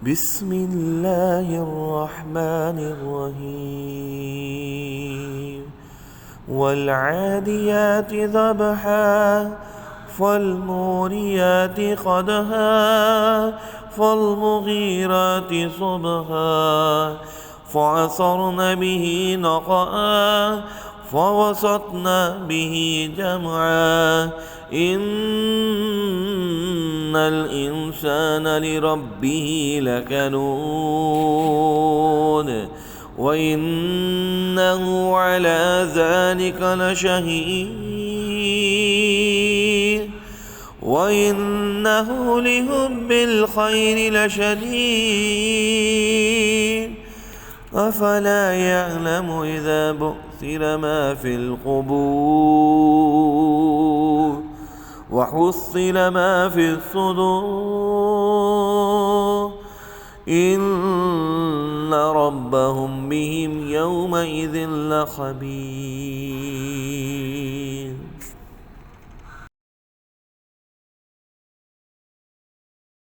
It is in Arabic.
بسم الله الرحمن الرحيم والعاديات ضبحا فالموريات قدحا فالمغيرات صبحا فعصرن به نقعا فوسطن به جمعا إن الإنسان لربه لكنود وإنه على ذلك لشهيد وإنه لحب الخير لشديد أفلا يعلم إذا بعثر ما في القبور وحصل ما في الصدور إن ربهم بهم يومئذ لخبير.